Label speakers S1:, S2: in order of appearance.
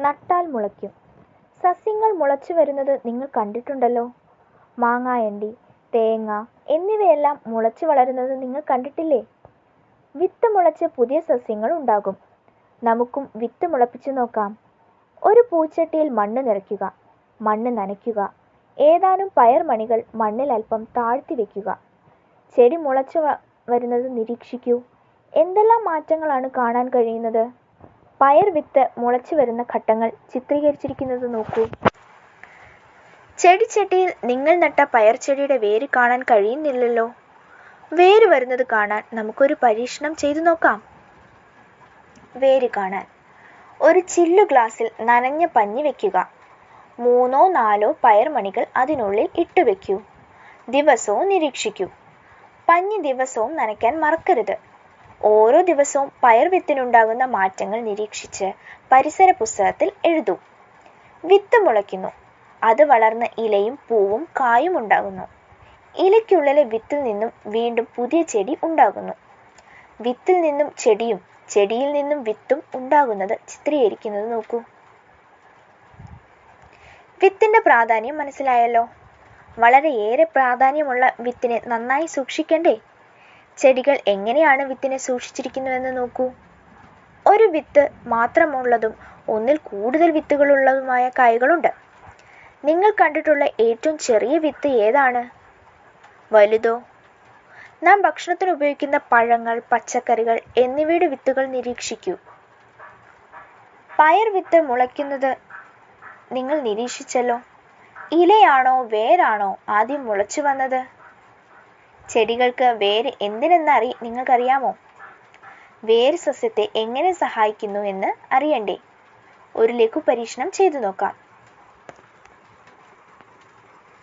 S1: നട്ടാൽ മുളയ്ക്കും. സസ്യങ്ങൾ മുളച്ചു വരുന്നത് നിങ്ങൾ കണ്ടിട്ടുണ്ടല്ലോ. മാങ്ങായണ്ടി, തേങ്ങ എന്നിവയെല്ലാം മുളച്ചു വളരുന്നത് നിങ്ങൾ കണ്ടിട്ടില്ലേ? വിത്ത് മുളച്ച് പുതിയ സസ്യങ്ങൾ ഉണ്ടാകും. നമുക്കും വിത്ത് മുളപ്പിച്ചു നോക്കാം. ഒരു പൂച്ചട്ടിയിൽ മണ്ണ് നിറയ്ക്കുക. മണ്ണ് നനയ്ക്കുക. ഏതാനും പയർമണികൾ മണ്ണിൽ അല്പം താഴ്ത്തി വയ്ക്കുക. ചെടി മുളച്ചു വരുന്നത് നിരീക്ഷിക്കൂ. എന്തെല്ലാം മാറ്റങ്ങളാണ് കാണാൻ കഴിയുന്നത്? പയർ വിത്ത് മുളച്ചു വരുന്ന ഘട്ടങ്ങൾ ചിത്രീകരിച്ചിരിക്കുന്നത് നോക്കൂ. ചെടിച്ചട്ടിയിൽ നിങ്ങൾ നട്ട പയർ ചെടിയുടെ വേര് കാണാൻ കഴിയുന്നില്ലല്ലോ. വേര് വരുന്നത് കാണാൻ നമുക്കൊരു പരീക്ഷണം ചെയ്തു നോക്കാം. വേര് കാണാൻ ഒരു ചില്ലു ഗ്ലാസ്സിൽ നനഞ്ഞ പഞ്ഞി വെക്കുക. 3-4 പയർമണികൾ അതിനുള്ളിൽ ഇട്ടുവെക്കൂ. ദിവസവും നിരീക്ഷിക്കൂ. പഞ്ഞി ദിവസവും നനയ്ക്കാൻ മറക്കരുത്. ഓരോ ദിവസവും പയർ വിത്തിനുണ്ടാകുന്ന മാറ്റങ്ങൾ നിരീക്ഷിച്ച് പരിസര പുസ്തകത്തിൽ എഴുതൂ. വിത്ത് മുളയ്ക്കുന്നു. അത് വളർന്ന് ഇലയും പൂവും കായും ഉണ്ടാകുന്നു. ഇലയ്ക്കുള്ളിലെ വിത്തിൽ നിന്നും വീണ്ടും പുതിയ ചെടി ഉണ്ടാകുന്നു. വിത്തിൽ നിന്നും ചെടിയും ചെടിയിൽ നിന്നും വിത്തും ഉണ്ടാകുന്നത് ചിത്രീകരിക്കുന്നത് നോക്കൂ. വിത്തിന്റെ പ്രാധാന്യം മനസ്സിലായല്ലോ. വളരെയേറെ പ്രാധാന്യമുള്ള വിത്തിനെ നന്നായി സൂക്ഷിക്കണ്ടേ? ചെടികൾ എങ്ങനെയാണ് വിത്തിനെ സൂക്ഷിച്ചിരിക്കുന്നുവെന്ന് നോക്കൂ. ഒരു വിത്ത് മാത്രമുള്ളതും ഒന്നിൽ കൂടുതൽ വിത്തുകളുള്ളതുമായ കായ്കളുണ്ട്. നിങ്ങൾ കണ്ടിട്ടുള്ള ഏറ്റവും ചെറിയ വിത്ത് ഏതാണ്? വലുതോ? നാം ഭക്ഷണത്തിന് ഉപയോഗിക്കുന്ന പഴങ്ങൾ, പച്ചക്കറികൾ എന്നിവയുടെ വിത്തുകൾ നിരീക്ഷിക്കൂ. പയർ വിത്ത് മുളയ്ക്കുന്നത് നിങ്ങൾ നിരീക്ഷിച്ചല്ലോ. ഇലയാണോ വേരാണോ ആദ്യം മുളച്ചു വന്നത്? ചെടികൾക്ക് വേര് എന്തിനെന്ന് നിങ്ങൾക്കറിയാമോ? വേര് സസ്യത്തെ എങ്ങനെ സഹായിക്കുന്നു എന്ന് അറിയണ്ടേ? ഒരു ലഘു പരീക്ഷണം ചെയ്തു നോക്കാം.